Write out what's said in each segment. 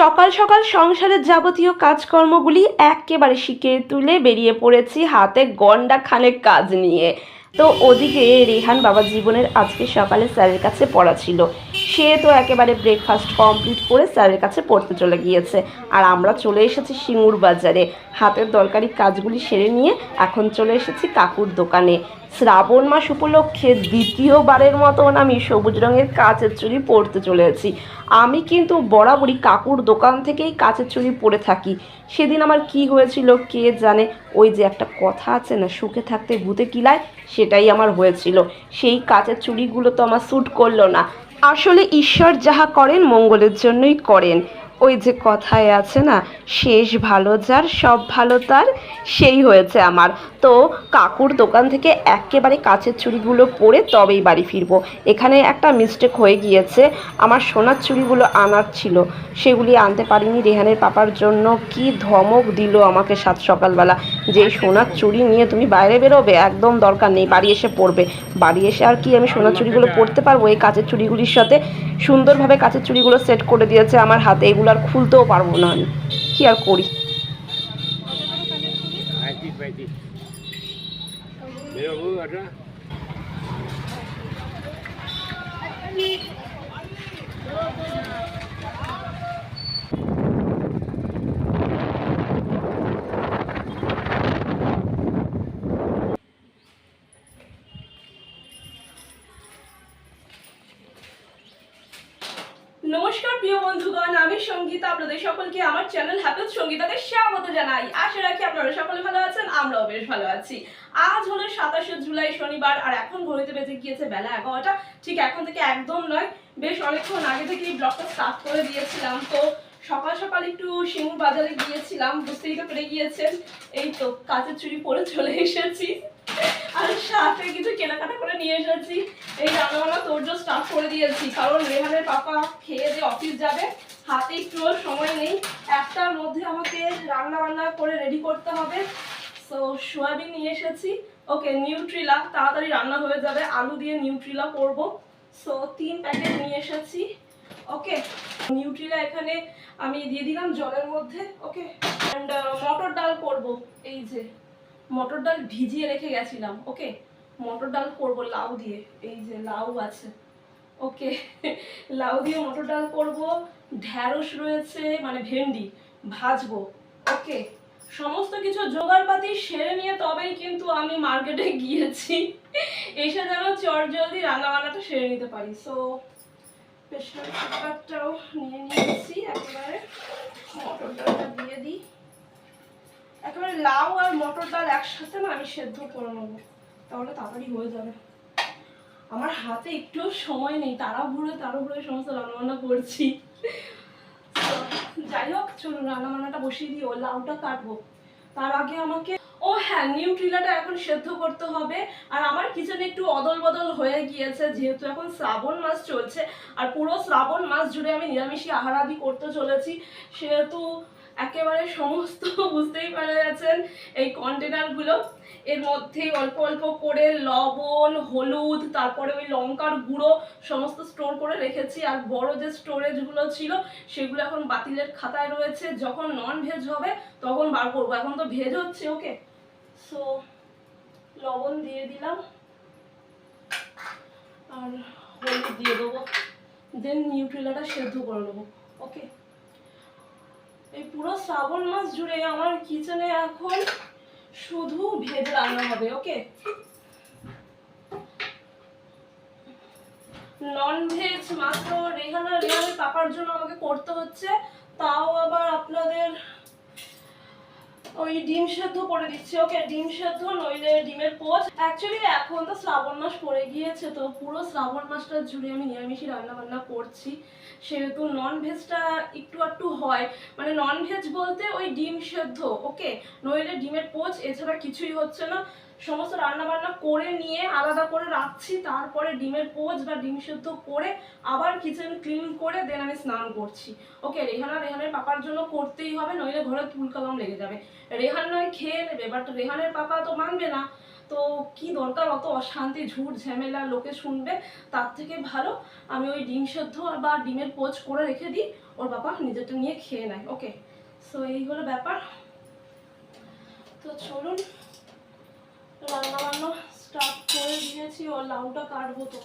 সকাল সকাল সংসারের যাবতীয় কাজকর্মগুলি একেবারে শিখে তুলে বেরিয়ে পড়েছি হাতে গন্ডা খানেক কাজ নিয়ে। তো ওদিকে রেহান বাবা জীবনের আজকে সকালে স্যারের কাছে পড়া ছিল, সে তো একেবারে ব্রেকফাস্ট কমপ্লিট করে স্যারের কাছে পড়তে চলে গিয়েছে। আর আমরা চলে এসেছি সিঙ্গুর বাজারে হাতের দরকারি কাজগুলি সেরে নিয়ে। এখন চলে এসেছি কাকুর দোকানে। শ্রাবণ মাস উপলক্ষে দ্বিতীয়বারের মতন আমি সবুজ রঙের কাচের চুড়ি পরতে চলেছি। আমি কিন্তু বরাবরই কাকুর দোকান থেকেই কাচের চুড়ি পরে থাকি। সেদিন আমার কি হয়েছিল কে জানে, ওই যে একটা কথা আছে না, সুখে থাকতে ভূতে কিলায়, সেটাই আমার হয়েছিল। সেই কাচের চুড়িগুলো তো আমার স্যুট করলো না। আসলে ঈশ্বর যাহা করেন মঙ্গলের জন্যই করেন, ওই যে কথায় আছে না, শেষ ভালো যার সব ভালো তার, সেই হয়েছে আমার। তো কাকুর দোকান থেকে একেবারে কাচের চুড়িগুলো পরে তবেই বাড়ি ফিরবো। এখানে একটা মিস্টেক হয়ে গিয়েছে, আমার সোনার চুড়িগুলো আনার ছিল, সেগুলি আনতে পারিনি। রেহানের পাপার জন্য কি ধমক দিল আমাকে সাত সকালবেলা, যে সোনার চুড়ি নিয়ে তুমি বাইরে বেরোবে, একদম দরকার নেই, বাড়ি এসে পরবে। বাড়ি এসে আর কি আমি সোনার চুড়িগুলো পরতে পারবো এই কাচের চুড়িগুলির সাথে? সুন্দরভাবে কাচের চুড়িগুলো সেট করে দিয়েছে আমার হাতে, এগুলো আর খুলতেও পারবো না আমি, কি আর করি। নমস্কার প্রিয় বন্ধুগণ, আমি সঙ্গীতা, আপনাদের সকলকে আমার চ্যানেল হ্যাপি সঙ্গীতাতে স্বাগত জানাই। আশা রাখি আপনারা সকলে ভালো আছেন, আমরাও বেশ ভালো আছি। আজ হলো 27শে জুলাই শনিবার, আর এখন ঘড়িতে বেজে গিয়েছে বেলা 11টা। ঠিক এখন থেকে একদম নয়, বেশ অনেকক্ষণ আগে থেকে এই ব্লগটা স্টার্ট করে দিয়েছিলাম। তো সকাল সকাল একটু সিঙ্গুর বাজারে গিয়েছিলাম, বুঝতেই তো পেরে গিয়েছেন। এই তো কাচের চুড়ি পরে চলে এসেছি, আর সাথে কিছু কেনাকাটা করে নিয়ে এসেছি। এই রান্নাবান্না তোরজো স্টার্ট করে দিয়েছি, কারণ রেহানের পাপা খেয়ে দিয়ে অফিস যাবে, হাতে একটুও সময় নেই। একটার মধ্যে আমাকে রান্না বান্না করে রেডি করতে হবে। সো সোয়াবিন নিয়ে এসেছি, ওকে নিউট্রিলা, তাড়াতাড়ি রান্না হয়ে যাবে, আলু দিয়ে নিউট্রিলা করব। সো 3 প্যাকেট নিয়ে এসেছি। ওকে, নিউট্রিলা এখানে আমি দিয়ে দিলাম জলের মধ্যে। ওকে, অ্যান্ড মটর ডাল করব। এই যে মটর ডাল ভিজিয়ে রেখে গেছিলাম। ওকে, মটর ডাল করব লাউ দিয়ে, এই যে লাউ আছে। ওকে, লাউ দিয়ে মটর ডাল করব। ঢ্যাঁড়স রয়েছে, মানে ভেন্ডি ভাজবো। ওকে, সমস্ত কিছু জোগাড়পাতি সেরে নিয়ে তবেই কিন্তু আমি মার্কেটে গিয়েছি, এসে যেন চটজলদি রান্নাবান্নাটা সেরে নিতে পারি। সো প্রেসার কুকারটাও নিয়ে নিয়েছি, একেবারে মটর ডালটা দিয়ে দিই। একেবারে লাউ আর মটর ডাল একসাথে না আমি সেদ্ধ করে নেবো, তাহলে তাড়াতাড়ি হয়ে যাবে। আমার হাতে একটু সময় নেই, তাড়াহুড়ো সমস্ত রান্নাবান্না করছি। যাই হোক, চলুন রান্নাবান্নাটা বসিয়ে দিই। ও লাউটা কাটবো, তার আগে আমাকে হ্যাঁ, নিউট্রিলাটা এখন সেদ্ধ করতে হবে। আর আমার কিচেনে একটু অদল বদল হয়ে গিয়েছে, যেহেতু এখন শ্রাবণ মাস চলছে, আর পুরো শ্রাবণ মাস জুড়ে আমি নিরামিষী আহারাদি করতে চলেছি, সেহেতু একেবারে সমস্ত বুঝতেই পারা যাচ্ছেন এই কন্টেনারগুলো, এর মধ্যে অল্প অল্প করে লবণ, হলুদ, তারপরে ওই লঙ্কার গুঁড়ো সমস্ত স্টোর করে রেখেছি। আর বড় যে স্টোরেজগুলো ছিল সেগুলো এখন বাতিলের খাতায় রয়েছে, যখন নন ভেজ হবে তখন বার করবো, এখন তো ভেজ হচ্ছে। ওকে, সো লবণ দিয়ে দিলাম আর হলুদ দিয়ে দেবো, দেন নিউট্রিলাটা সেদ্ধ করে নেবো। ওকে, এই পুরো শ্রাবণ মাস জুড়ে আমার কিচেনে এখন শুধু ভেজ রান্না হবে। ওকে, নন ভেজ মাত্র রেহানের পাপার জন্য আমাকে করতে হচ্ছে, তাও আবার আপনাদের ওই ডিম সেদ্ধ করে দিচ্ছি। ওকে, ডিম সেদ্ধ নইলে ডিমের পোচ। অ্যাকচুয়ালি এখন তো শ্রাবণ মাস পড়ে গিয়েছে, তো পুরো শ্রাবণ মাসটা জুড়ে আমি নিরামিষই রান্না বান্না করছি, সেহেতু নন ভেজটা একটু একটু হয়। মানে নন ভেজ বলতে ওই ডিম সেদ্ধ, ওকে, নইলে ডিমের পোচ, এছাড়া কিছুই হচ্ছে না। সমস্ত রান্না বান্না করে নিয়ে আলাদা করে রাখছি, তারপরে ডিমের পোচ বা ডিম সেদ্ধ করে আবার কিচেন ক্লিন করে দেন আমি স্নান করছি। ওকে, রেহানের পাপার জন্য করতেই হবে, নইলে ঘরে তুলকালাম লেগে যাবে। রেহান নয় খেয়ে নেবে, বাট রেহানের পাপা তো মানবে না, তো কি দরকার অত অশান্তি, ঝুট ঝামেলা, লোকে শুনবে, তার থেকে ভালো আমি ওই ডিম সেদ্ধ বা ডিমের পোচ করে রেখে দিই, ওর বাবা নিজেরটা নিয়ে খেয়ে নেয়। ওকে, সো এই হলো ব্যাপার। তো চলুন, রান্না বান্না স্টার্ট করে দিয়েছি। ও লাউটা কাটবো, তো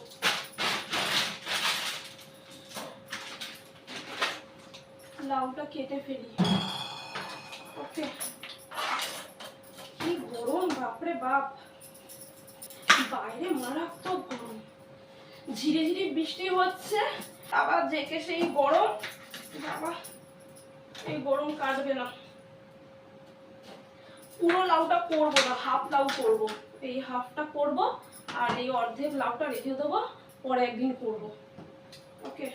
লাউটা কেটে ফেলি। ওকে, কি গরম, বাপরে বাপ, বাইরে মারাত্মক গরম, ঝিরে ঝিরে বৃষ্টি হচ্ছে, আবার জেকে সেই গরম। বাবা, এই গরম কাটবে না। পুরো লাউটা করবো না, হাফ লাউ করবো। এই হাফটা করব, আর এই অর্ধেক লাউটা রেখে দেবো, পরে একদিন করব। ওকে,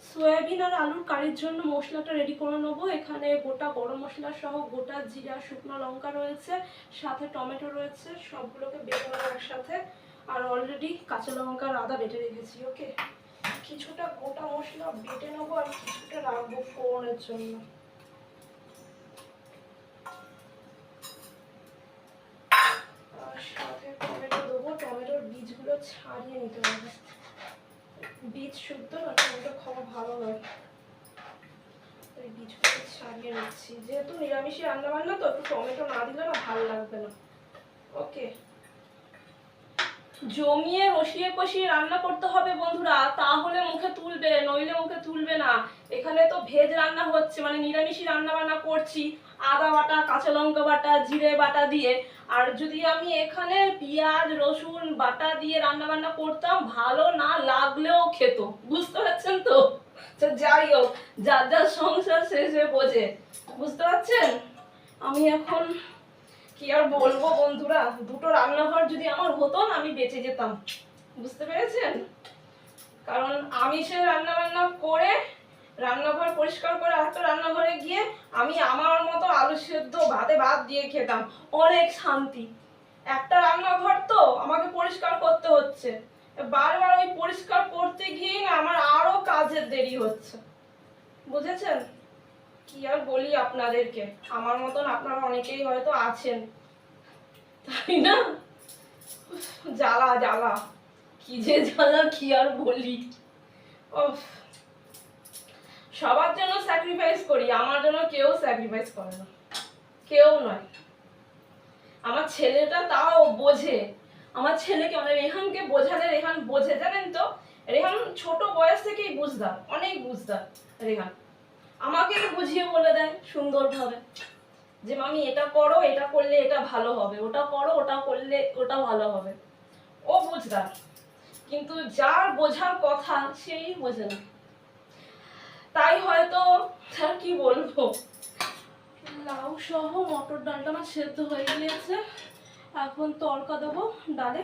সয়াবিন আর আলুর কারির জন্য মশলাটা রেডি করে নেবো। এখানে গোটা গরম মশলা সহ গোটা জিরা, শুকনো লঙ্কা রয়েছে, সাথে টমেটো রয়েছে, সবগুলোকে বেটে নেবো একসাথে। আর অলরেডি কাঁচা লঙ্কা আর আদা বেটে রেখেছি। ওকে, কিছুটা গোটা মশলা বেটে নেবো আর কিছুটা রাখবো ফোড়নের জন্য। আর সাথে টমেটো দেবো, টমেটোর বীজগুলো ছাড়িয়ে নিতে হবে, বীজ শুদ্ধ না টমেটো খাওয়া ভালো নয়, এই বীজগুলো ছাড়িয়ে নিচ্ছি। যেহেতু নিরামিষে রান্না বান্না, তো একটু টমেটো না দিলে না ভালো লাগবে না। ওকে, জমিয়ে রসিয়ে কষিয়ে রান্না করতে হবে বন্ধুরা, তাহলে মুখে তুলবে, নইলে মুখে তুলবে না। এখানে তো ভেজ রান্না হচ্ছে, মানে নিরামিষই রান্না বান্না করছি, আদা বাটা, কাঁচা লঙ্কা বাটা, জিরে বাটা দিয়ে। আর যদি আমি এখানে পেঁয়াজ রসুন বাটা দিয়ে রান্না বান্না করতাম, ভালো না লাগলেও খেত, বুঝতে পারছেন তো? তো যাই হোক, যার যার সংসার শেষে বোঝে, বুঝতে পারছেন? আমি এখন কি আর বলবো বন্ধুরা, দুটো রান্নাঘর যদি আমার হতো না, আমি বেঁচে যেতাম, বুঝতে পেরেছেন? কারণ আমিষের রান্না বান্না করে, রান্নাঘর পরিষ্কার করে আরেকটা রান্নাঘরে গিয়ে আমি আমার মতো আলু সেদ্ধ ভাতে ভাত দিয়ে খেতাম, অনেক শান্তি। একটা রান্নাঘর তো আমাকে পরিষ্কার করতে হচ্ছে, বারবার ওই পরিষ্কার করতে গিয়ে না আমার আরো কাজের দেরি হচ্ছে, বুঝেছেন? কি আর বলি আপনাদেরকে, আমার মতন আপনারা অনেকেই হয়তো আছেন, তাই না? জ্বালা জ্বালা, কি যে জ্বালা, কি আর বলি। সবার জন্য স্যাক্রিফাইস করি, আমার জন্য কেউ স্যাক্রিফাইস করে না, কেউ নয়। আমার ছেলেটা তাও বোঝে, আমার ছেলেকে মানে রেহানকে বোঝালে রেহান বোঝে, জানেন তো? রেহান ছোট বয়স থেকেই বুঝদার, অনেক বুঝদার রেহান। আমাকে বুঝিয়ে বলে দেয় সুন্দরভাবে যে মামি এটা করো, এটা করলে এটা ভালো হবে, ওটা করো, ওটা করলে ওটা ভালো হবে। ও বুঝদার, কিন্তু যার বোঝার কথা সেই বোঝে না, তাই হয়তো। আর কি বলবো, লাউ সহ মটর ডালটা আমার সেদ্ধ হয়ে গিয়েছে। এখন তড়কা দেবো ডালে,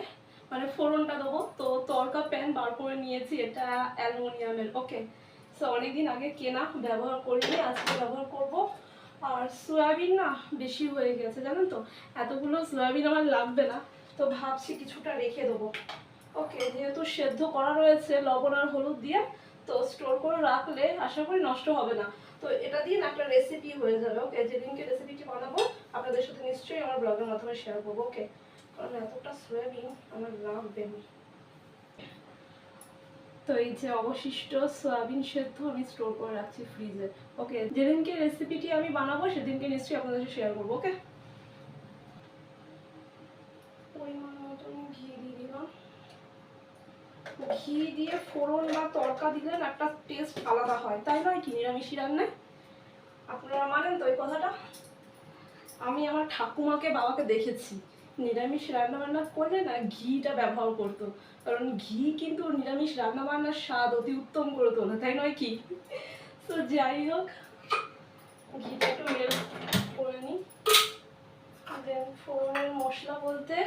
মানে ফোড়নটা দেবো। তো তড়কা প্যান বার করে নিয়েছি, এটা অ্যালুমিনিয়ামের। ওকে, সো অনেকদিন আগে কেনা, ব্যবহার করিনি, আজকে ব্যবহার করব। আর সয়াবিন না বেশি হয়ে গেছে, জানেন তো? এতগুলো সয়াবিন আমার লাগবে না, তো ভাবছি কিছুটা রেখে দেবো। ওকে, যেহেতু সেদ্ধ করা রয়েছে লবণ আর হলুদ দিয়ে, তো স্টোর করে রাখলে আশা করি নষ্ট হবে না। তো এটা দিয়ে না একটা রেসিপি হয়ে যাবে। ওকে, যেদিনকে রেসিপিটি বানাবো আপনাদের সাথে নিশ্চয়ই আমার ব্লগের মাধ্যমে শেয়ার করবো। ওকে, কারণ এতটা সয়াবিন আমার লাগবে না। তো এই যে অবশিষ্ট সয়াবিন সেদ্ধ আমি স্টোর করে রাখছি ফ্রিজে। ওকে, যেদিনকে রেসিপিটি আমি বানাবো সেদিনকে নিশ্চয়ই আপনাদের সাথে শেয়ার করবো। ওকে, পরিমাণ মতন ঘি দিয়ে দিলাম। ঘি দিয়ে ফোড়ন বা তড়কা দিলে না একটা টেস্ট আলাদা হয়, তাই নয় কি নিরামিষি রান্নায়? আপনারা মানেন তো এই কথাটা? আমি আমার ঠাকুমাকে বাবাকে দেখেছি নিরামিষ রান্না বান্না করলে না ঘিটা ব্যবহার করতো, কারণ ঘি কিন্তু নিরামিষ রান্না বান্নার স্বাদ অতি উত্তম করে তোলে, তাই নয় কি? তো যাই হোক, ঘিটা একটু মেল্ট করে নিই। দেন ফোড়নের মশলা বলতে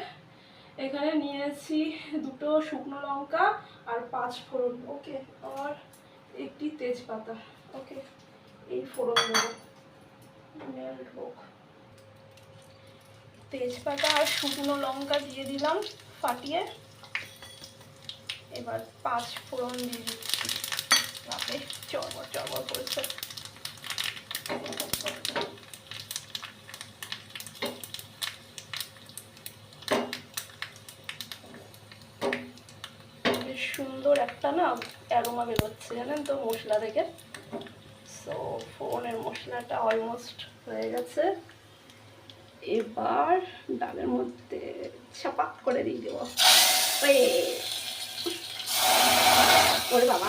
এখানে নিয়েছি 2টো শুকনো লঙ্কা আর 5 ফোড়ন। ওকে, আর একটি তেজপাতা। ওকে, এই ফোড়ন দেবো, মেল্ট হোক। তেজপাতা আর শুকনো লঙ্কা দিয়ে দিলাম ফাটিয়ে। এবার 5 ফোড়ন দিয়ে দিচ্ছি। তাতে চড়বড় চড়বড় করছে। বেশ সুন্দর একটা না অ্যারোমা বেরোচ্ছে জানেন তো মশলা থেকে। সো ফোড়নের মশলাটা অলমোস্ট হয়ে গেছে। এবার ডালের মধ্যে ছাপাক করে দিয়ে দেবো। ওরে বাবা,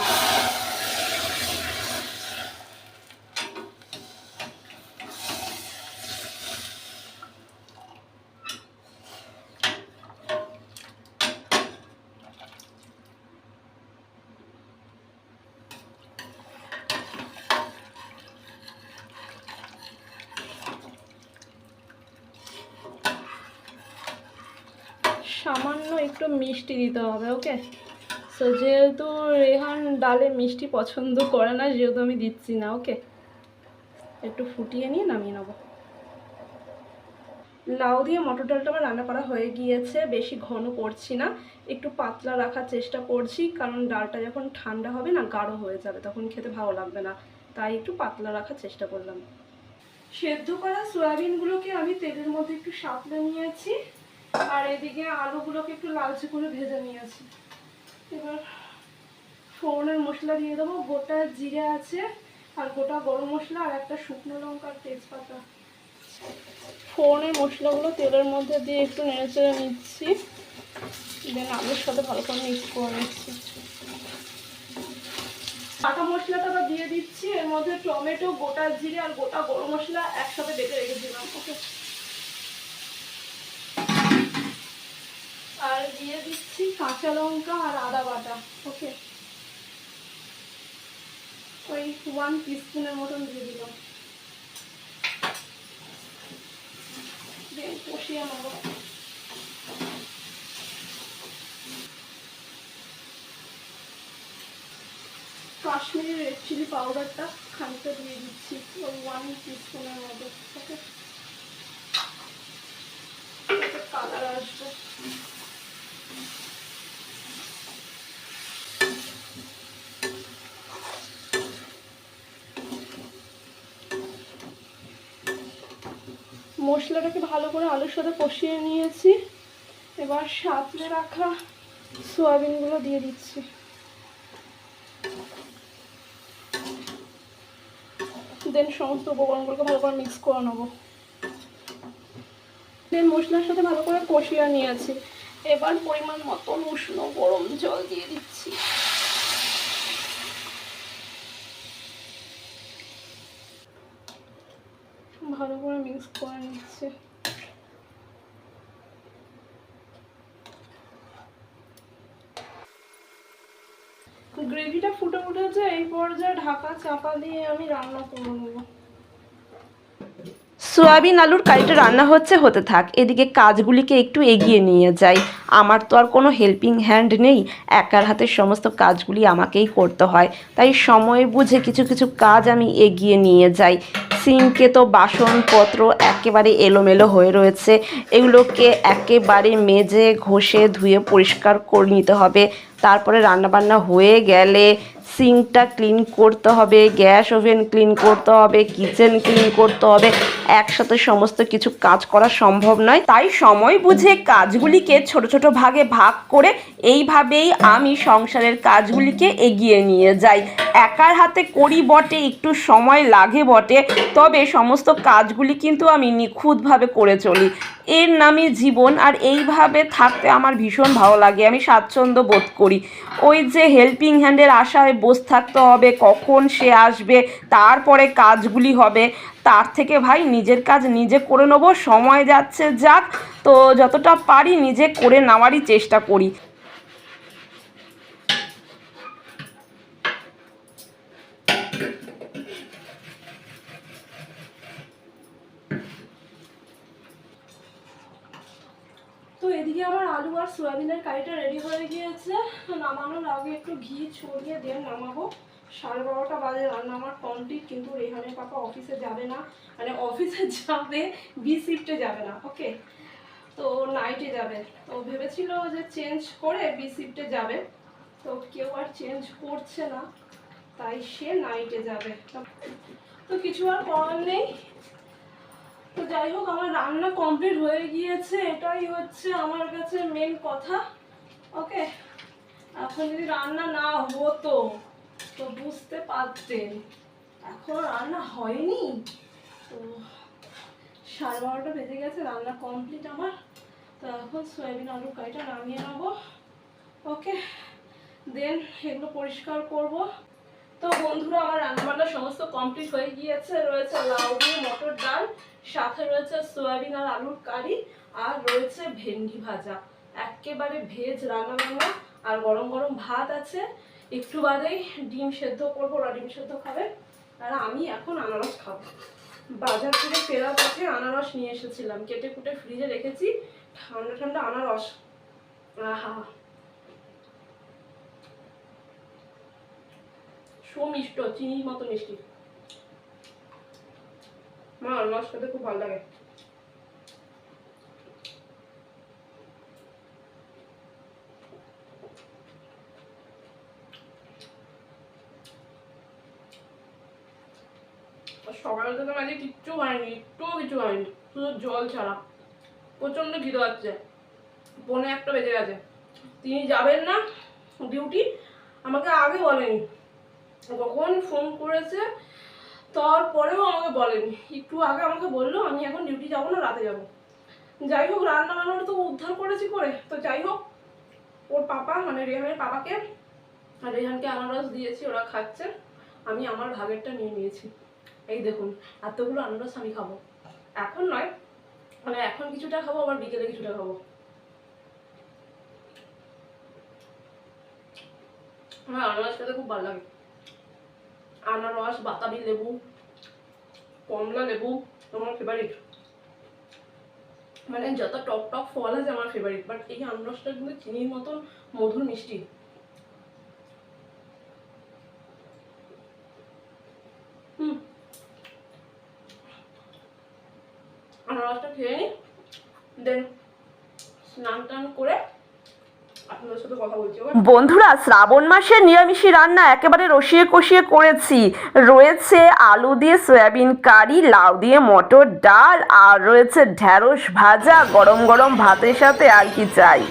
সামান্য একটু মিষ্টি দিতে হবে। ওকে, সো যেহেতু রেহান ডালে মিষ্টি পছন্দ করে না, যেহেতু আমি দিচ্ছি না। ওকে, একটু ফুটিয়ে নিয়ে নামিয়ে নেবো। লাউ দিয়ে মটর ডালটা আমার রান্না করা হয়ে গিয়েছে। বেশি ঘন করছি না, একটু পাতলা রাখার চেষ্টা করছি, কারণ ডালটা যখন ঠান্ডা হবে না গাঢ় হয়ে যাবে, তখন খেতে ভালো লাগবে না, তাই একটু পাতলা রাখার চেষ্টা করলাম। সেদ্ধ করা সয়াবিনগুলোকে আমি তেলের মধ্যে একটু সাঁতলে নিয়েছি, আর এদিকে আলুগুলোকে একটু লালচে করে ভেজে নিয়েছি। এবার ফোড়নের মশলা দিয়ে দেবো। গোটা জিরে আছে, আর গোটা গরম মশলা, আর একটা শুকনো লঙ্কা আর তেজপাতা। ফোড়নের মশলাগুলো তেলের মধ্যে দিয়ে একটু নেড়ে চেড়ে নিচ্ছি। দেন আলুর সাথে ভালো করে মিক্স করে নিচ্ছি। কাঁচা মশলাটা দিয়ে দিচ্ছি। এর মধ্যে টমেটো, গোটা জিরে আর গোটা গরম মশলা একসাথে বেটে রেখে দিলাম। ওকে, আর দিয়ে দিচ্ছি কাঁচা লঙ্কা আর আদা বাটা। ওকে, ওই 1 টিস্পুনের মতন দিয়ে দিলাম। কষিয়ে নেব। কাশ্মীরি রেড চিলি পাউডারটা খানিকটা দিয়ে দিচ্ছি, ওই 1 টিস্পুনের মতো। ওকে, কালার আসবে। মশলাটাকে ভালো করে আলুর সাথে কষিয়ে নিয়েছি। এবার সাঁতলে রাখা সয়াবিনগুলো দিয়ে দিচ্ছি। দেন সমস্ত উপকরণগুলোকে ভালো করে মিক্স করে নেবো। দেন মশলার সাথে ভালো করে কষিয়ে নিয়েছি। এবার পরিমাণ মতন উষ্ণ গরম জল দিয়ে দিচ্ছি। ভালো করে মিক্স করে নিচ্ছে। গ্রেভিটা ফুটে উঠেছে, এই পর্যায়ে ঢাকা চাপা দিয়ে আমি রান্না করে নেবো। সয়াবিন আলুর কারিটা রান্না হতে থাক, এদিকে কাজগুলিকে একটু এগিয়ে নিয়ে যাই। আমার তো আর কোনো হেল্পিং হ্যান্ড নেই, একার হাতে সমস্ত কাজগুলি আমাকেই করতে হয়, তাই সময় বুঝে কিছু কিছু কাজ আমি এগিয়ে নিয়ে যাই। সিঙ্কে তো বাসনপত্র একেবারে এলোমেলো হয়ে রয়েছে, এগুলোকে একেবারে মেজে ঘষে ধুয়ে পরিষ্কার করে নিতে হবে। তারপরে রান্নাবান্না হয়ে গেলে সিঙ্কটা ক্লিন করতে হবে, গ্যাস ওভেন ক্লিন করতে হবে, কিচেন ক্লিন করতে হবে। একসাথে সমস্ত কিছু কাজ করা সম্ভব নয়, তাই সময় বুঝে কাজগুলিকে ছোট ছোট ভাগে ভাগ করে এইভাবেই আমি সংসারের কাজগুলিকে এগিয়ে নিয়ে যাই। একার হাতে করি বটে, একটু সময় লাগে বটে, তবে সমস্ত কাজগুলি কিন্তু আমি নিখুঁতভাবে করে চলি। এর নামই জীবন, আর এইভাবে থাকতে আমার ভীষণ ভালো লাগে, আমি স্বাচ্ছন্দ্য বোধ করি। ওই যে হেল্পিং হ্যান্ডের আশায় বসে থাকতে হবে কখন সে আসবে তারপরে কাজগুলি হবে, তার থেকে ভাই নিজের কাজ নিজে করে নেবো। সময় যাচ্ছে যাক, তো যতটা পারি নিজে করে নেওয়ারই চেষ্টা করি। তো এদিকে আমার আলু আর সয়াবিনের কারিটা রেডি হয়ে গিয়েছে। নামানোর আগে একটু ঘি ছড়িয়ে দিয়ে নামাবো। 12:30টা বাজে, রান্না আমার কমপ্লিট, কিন্তু রেহানের পাপা অফিসে যাবে না, মানে অফিসে যাবে, বি শিফটে যাবে না, ওকে, তো নাইটে যাবে। তো ভেবেছিল যে চেঞ্জ করে বি শিফটে যাবে, তো কেউ আর চেঞ্জ করছে না, তাই সে নাইটে যাবে। তো কিছু আর করার নেই। তো যাই হোক, আমার রান্না কমপ্লিট হয়ে গিয়েছে, এটাই হচ্ছে আমার কাছে মেন কথা, ওকে। এখন যদি রান্না না হতো তো বুঝতে পারতেন, এখন রান্না হয়নি। তো 12:30টা বেজে গেছে, রান্না কমপ্লিট আমার। তো এখন সয়াবিন আলু কারিটা নামিয়ে নেবো, ওকে, দেন এগুলো পরিষ্কার করব। তো বন্ধুরা, আমার রান্নাবান্না সমস্ত কমপ্লিট হয়ে গিয়েছে। রয়েছে লাউ দিয়ে মটর ডাল, সাথে রয়েছে সয়াবিন আর আলুর কারি, আর রয়েছে ভেন্ডি ভাজা। একেবারে ভেজ রান্নাবান্না, আর গরম গরম ভাত আছে। একটু বাদেই ডিম সেদ্ধ করবো, ওরা ডিম সেদ্ধ খাবে, আর আমি এখন আনারস খাবো। বাজার থেকে ফেরার পথে আনারস নিয়ে এসেছিলাম, কেটে কুটে ফ্রিজে রেখেছি, ঠান্ডা ঠান্ডা আনারস, আহা সুমিষ্ট, চিনির মতো মিষ্টি। মা আনারস খেতে খুব ভালো লাগে। সকাল থেকে মানে কিচ্ছু হয়নি, একটুও কিছু হয়নি, শুধু জল ছাড়া। প্রচন্ড খিদে পাচ্ছে, 1:45 বেজে গেছে। তিনি যাবেন না ডিউটি, আমাকে আগে বলেনি, কখন ফোন করেছে তারপরেও আমাকে বলেনি, একটু আগে আমাকে বললো আমি এখন ডিউটি যাবো না, রাতে যাবো। যাই হোক, রান্না বান্নাটা তো উদ্ধার করেছি করে। তো যাই হোক, ওর পাপা মানে রেহানের পাপাকে আর রেহানকে আনারস দিয়েছি, ওরা খাচ্ছে, আমি আমার ভাগেরটা নিয়ে নিয়েছি। এই দেখুন, এতগুলো আনারস আমি খাবো, এখন নয়, মানে এখন কিছুটা খাবো, আবার বিকেলে কিছুটা খাবো। আমার আনারস খেতে খুব ভালো লাগে। আনারস, বাতাবি লেবু, কমলা লেবু আমার ফেভারিট, মানে যত টক টক ফল আছে আমার ফেভারিট, বাট এই আনারসটা কিন্তু চিনির মতন মধুর মিষ্টি। আনারসটা খেয়ে নি, দেন স্নান টান করে আপনাদের সাথে কথা বলছি। বন্ধুরা, শ্রাবণ মাসের নিরামিষি রান্না একেবারে রসিয়ে কষিয়ে করেছি। রয়েছে আলু দিয়ে সয়াবিন কারি, লাউ দিয়ে মটর ডাল, আর রয়েছে ঢ্যাঁড়স ভাজা, গরম গরম ভাতের সাথে আর কি চাই।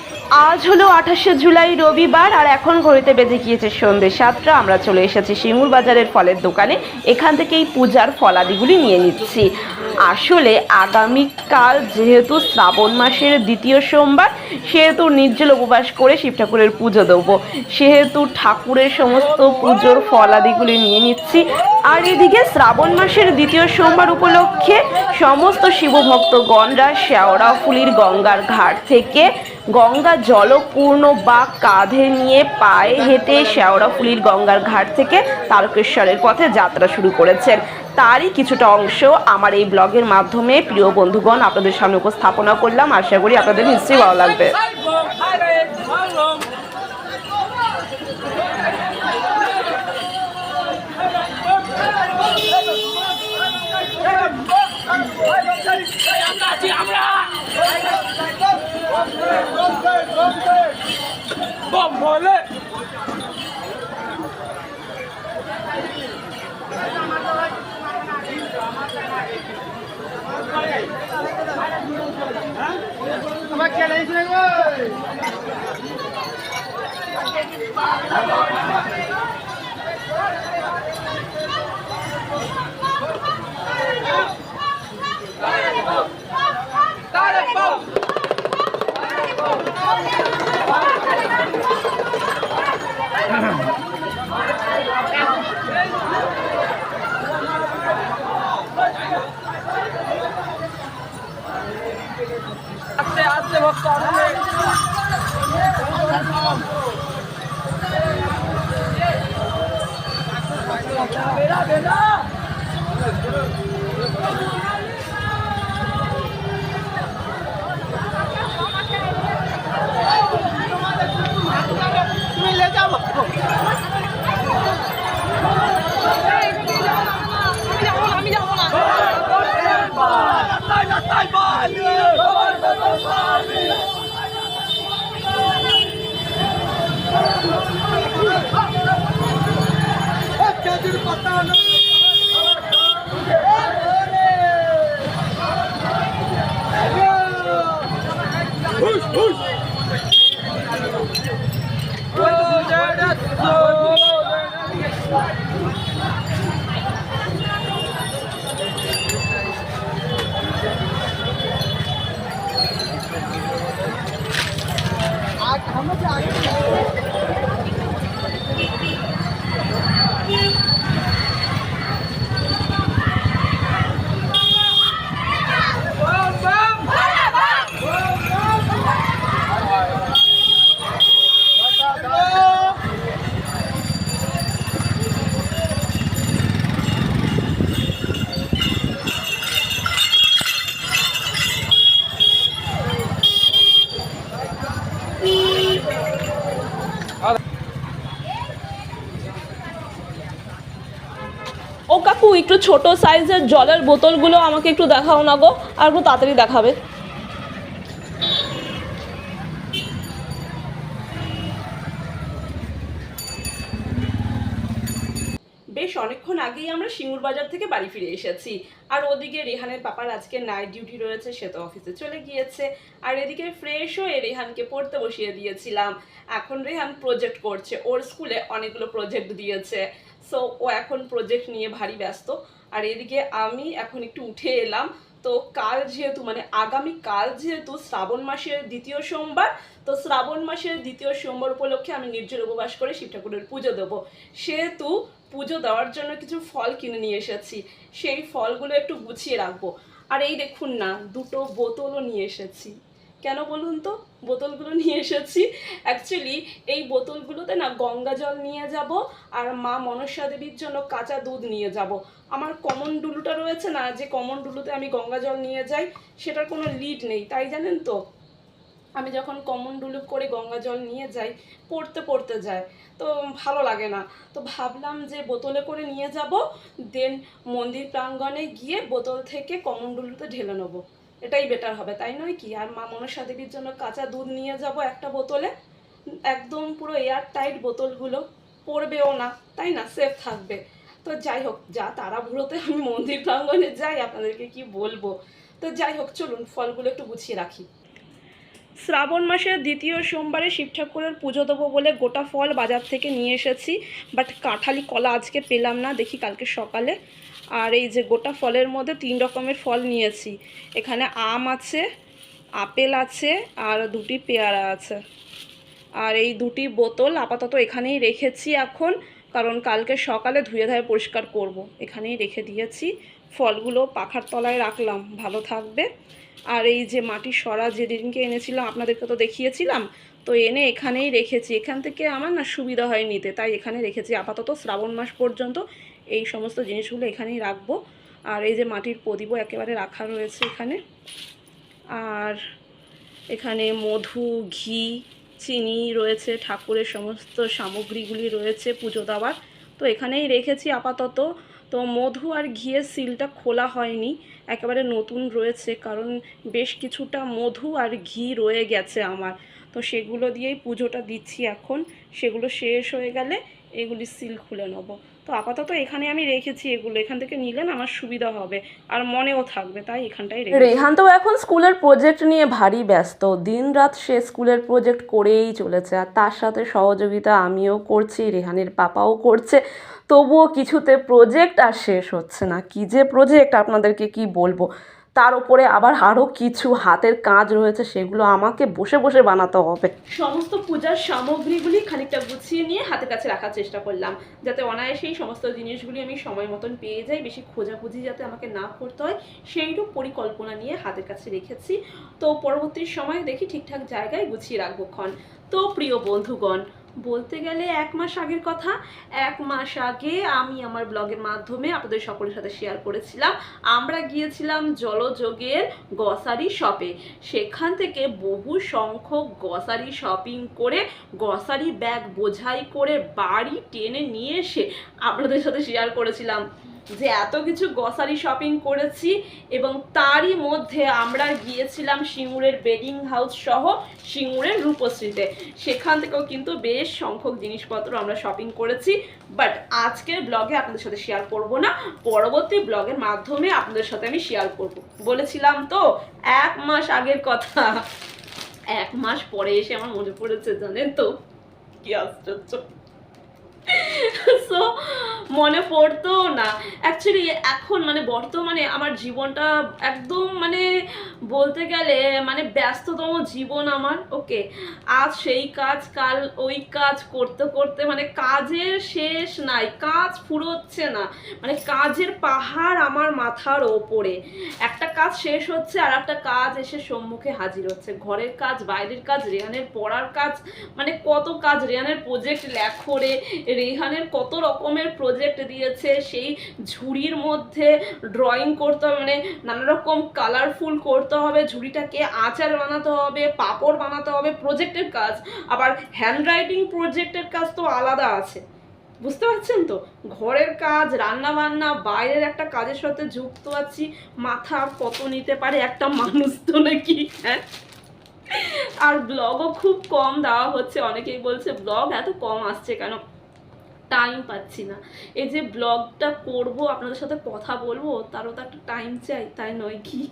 আজ হলো 28শে জুলাই, রবিবার, আর এখন ঘড়িতে বেজে গিয়েছে সন্ধ্যে 7টা। আমরা চলে এসেছি শিমুর বাজারের ফলের দোকানে, এখান থেকে এই পূজার ফলাদিগুলি নিয়ে নিচ্ছি। আসলে আগামীকাল যেহেতু শ্রাবণ মাসের দ্বিতীয় সোমবার, সেহেতু নির্জল উপবাস করে শিব ঠাকুরের পুজো দেবো, সেহেতু ঠাকুরের সমস্ত পুজোর ফলাদিগুলি নিয়ে নিচ্ছি। আর এদিকে শ্রাবণ মাসের দ্বিতীয় সোমবার উপলক্ষে সমস্ত শিবভক্তগণরা শেওড়াফুলির গঙ্গার ঘাট থেকে গঙ্গা জলপূর্ণ বা কাঁধে নিয়ে পায়ে হেঁটে শেওড়াফুলির গঙ্গার ঘাট থেকে তারকেশ্বরের পথে যাত্রা শুরু করেছেন। তারই কিছুটা অংশ আমার এই ব্লগের মাধ্যমে প্রিয় বন্ধুগণ আপনাদের সামনে উপস্থাপনা করলাম। আশা করি আপনাদের নিশ্চয়ই ভালো লাগবে। আস্তে আস্তে ভক্ত তুমি লে যাও আমি যাবো না ও কাকু, একটু ছোট সাইজের জলের বোতলগুলো আমাকে একটু দেখাও না গো, আর একটু তাড়াতাড়ি দেখাবে। বেশ অনেকক্ষণ আগেই আমরা সিঙ্গুর বাজার থেকে বাড়ি ফিরে এসেছি। আর ওদিকে রেহানের পাপার আজকে নাইট ডিউটি রয়েছে, সে তো অফিসে চলে গিয়েছে। আর এদিকে ফ্রেশ হয়ে রেহানকে পড়তে বসিয়ে দিয়েছিলাম। এখন রেহান প্রজেক্ট করছে, ওর স্কুলে অনেকগুলো প্রজেক্ট দিয়েছে, সো ও এখন প্রজেক্ট নিয়ে ভারী ব্যস্ত। আর এদিকে আমি এখন একটু উঠে এলাম। তো কাল যেহেতু আগামী কাল যেহেতু শ্রাবণ মাসের দ্বিতীয় সোমবার, তো শ্রাবণ মাসের দ্বিতীয় সোমবার উপলক্ষে আমি নির্জল উপবাস করে শিব ঠাকুরের পুজো দেবো। সেহেতু পুজো দেওয়ার জন্য কিছু ফল কিনে নিয়ে এসেছি, সেই ফলগুলো একটু গুছিয়ে রাখবো। আর এই দেখুন না, দুটো বোতলও নিয়ে এসেছি। কেন বলুন তো বোতলগুলো নিয়ে এসেছি? অ্যাকচুয়ালি এই বোতলগুলোতে না গঙ্গা জল নিয়ে যাব, আর মা মনসা দেবীর জন্য কাঁচা দুধ নিয়ে যাব। আমার কমন ডুলুটা রয়েছে না, যে কমন ডুলুতে আমি গঙ্গা জল নিয়ে যাই, সেটার কোনো লিড নেই, তাই জানেন তো আমি যখন কমন ডুলুপ করে গঙ্গা জল নিয়ে যাই, পড়তে যায়, তো ভালো লাগে না। তো ভাবলাম যে বোতলে করে নিয়ে যাব, দেন মন্দির প্রাঙ্গণে গিয়ে বোতল থেকে কমন ডুলুতে ঢেলে নেবো, এটাই বেটার হবে, তাই নয় কি? আর মা মনসা দেবীর জন্য কাঁচা দুধ নিয়ে যাব একটা বোতলে, একদম পুরো এয়ার টাইট বোতলগুলো, পড়বেও না, তাই না, সেফ থাকবে। তো যাই হোক, যা তাড়াহুড়োতে আমি মন্দির প্রাঙ্গণে যাই, আপনাদেরকে কি বলবো। তো যাই হোক, চলুন ফলগুলো একটু গুছিয়ে রাখি। শ্রাবণ মাসের দ্বিতীয় সোমবারে শিব ঠাকুরের পুজো দেবো বলে গোটা ফল বাজার থেকে নিয়ে এসেছি, বাট কাঁঠালি কলা আজকে পেলাম না, দেখি কালকে সকালে। আর এই যে গোটা ফলের মধ্যে 3 রকমের ফল নিয়েছি, এখানে আম আছে, আপেল আছে, আর 2টি পেয়ারা আছে। আর এই 2টি বোতল আপাতত এখানেই রেখেছি এখন, কারণ কালকে সকালে ধুয়ে ধায়ে পরিষ্কার করব। এখানেই রেখে দিয়েছি, ফলগুলো পাখার তলায় রাখলাম, ভালো থাকবে। আর এই যে মাটির সরা যেদিনকে এনেছিলাম, আপনাদেরকে তো দেখিয়েছিলাম, তো এনে এখানেই রেখেছি। এখান থেকে আমার না সুবিধা হয় নিতে, তাই এখানে রেখেছি আপাতত শ্রাবণ মাস পর্যন্ত। এই সমস্ত জিনিসগুলো এখানেই রাখবো। আর এই যে মাটির প্রদীপও একেবারে রাখা রয়েছে এখানে। আর এখানে মধু, ঘি, চিনি রয়েছে, ঠাকুরের সমস্ত সামগ্রীগুলি রয়েছে পুজো দেওয়ার, তো এখানেই রেখেছি আপাতত। তো মধু আর ঘিয়ের সিলটা খোলা হয়নি, একেবারে নতুন রয়েছে, কারণ বেশ কিছুটা মধু আর ঘি রয়ে গেছে আমার, তো সেগুলো দিয়েই পুজোটা দিচ্ছি এখন। সেগুলো শেষ হয়ে গেলে এগুলি সিল খুলে নেবো। তো আপাতত এখানে আমি রেখেছি, এগুলো এখান থেকে নিলে না আমার সুবিধা হবে আর মনেও থাকবে, তাই এখানটাই রেখেছি। রেহান তো এখন স্কুলের প্রজেক্ট নিয়ে ভারী ব্যস্ত, দিনরাত সে স্কুলের প্রজেক্ট করেই চলেছে, আর তার সাথে সহযোগিতা আমিও করছি, রেহানের পাপাও করছে, তবুও কিছুতে প্রজেক্ট আর শেষ হচ্ছে না। কী যে প্রজেক্ট আপনাদেরকে কি বলবো, তার উপরে আবার আরও কিছু হাতের কাজ রয়েছে, সেগুলো আমাকে বসে বসে বানাতে হবে। সমস্ত পূজার সামগ্রীগুলি খানিকটা গুছিয়ে নিয়ে হাতের কাছে রাখার চেষ্টা করলাম, যাতে অনায়াসেই সমস্ত জিনিসগুলি আমি সময় মতন পেয়ে যাই, বেশি খোঁজাখুঁজি যাতে আমাকে না করতে হয় সেইরূপ পরিকল্পনা নিয়ে হাতের কাছে রেখেছি। তো পরবর্তী সময় দেখি ঠিকঠাক জায়গায় গুছিয়ে রাখবো ক্ষণ। তো প্রিয় বন্ধুগণ, বলতে গেলে 1 মাস আগের কথা। 1 মাস আগে আমি আমার ব্লগের মাধ্যমে আপনাদের সকলের সাথে শেয়ার করেছিলাম, আমরা গিয়েছিলাম জলযোগের গ্রসারি শপে। সেখান থেকে বহু সংখ্যক গ্রসারি শপিং করে গ্রসারি ব্যাগ বোঝাই করে বাড়ি টেনে নিয়ে এসে আপনাদের সাথে শেয়ার করেছিলাম যে এত কিছু গ্রসারি শপিং করেছি। এবং তারই মধ্যে আমরা গিয়েছিলাম সিঙ্গুরের বেডিং হাউস সহ সিঙ্গুরের রূপশ্রীতে, সেখান থেকেও কিন্তু বেশ সংখ্যক জিনিসপত্র আমরা শপিং করেছি। বাট আজকের ব্লগে আপনাদের সাথে শেয়ার করব না, পরবর্তী ব্লগের মাধ্যমে আপনাদের সাথে আমি শেয়ার করব। বলেছিলাম তো 1 মাস আগের কথা, 1 মাস পরে এসে আমার মনে পড়েছে, জানেন তো কি আশ্চর্য। সো মনে পড়তো না অ্যাকচুয়ালি, এখন মানে বর্তমানে আমার জীবনটা একদম মানে বলতে গেলে মানে ব্যস্ততম জীবন আমার। ওকে, আজ সেই কাজ কাল ওই কাজ করতে করতে মানে কাজের শেষ নাই, কাজ ফুরোচ্ছে না, মানে কাজের পাহাড় আমার মাথার ওপরে। একটা কাজ শেষ হচ্ছে আর একটা কাজ এসে সম্মুখে হাজির হচ্ছে, ঘরের কাজ, বাইরের কাজ, রেহানের পড়ার কাজ, মানে কত কাজ, রেহানের প্রজেক্ট লেখরে, রেহানের কত রকমের প্রজেক্ট দিয়েছে, সেই ঝুড়ির মধ্যে ড্রয়িং করতে হবে, মানে নানা রকম কালারফুল করতে হবে, ঝুড়িটাকে আচার বানাতে হবে, পাপড় বানাতে হবে, প্রজেক্টের কাজ। আবার হ্যান্ডরাইটিং প্রজেক্টের কাজ তো আলাদা আছে, বুঝতে পারছেন তো। ঘরের কাজ, রান্না বান্না, বাইরের একটা কাজের সাথে যুক্ত আছি, মাথা কত নিতে পারে একটা মানুষ তো নাকি, হ্যাঁ। আর ব্লগও খুব কম দেওয়া হচ্ছে, অনেকেই বলছে ব্লগ এত কম আসছে কেন, টাইম পাচ্ছি না। এই যে ব্লগটা করব, আপনাদের সাথে কথা বলবো, তারও তো একটা টাইম চাই, তাই নয় কি?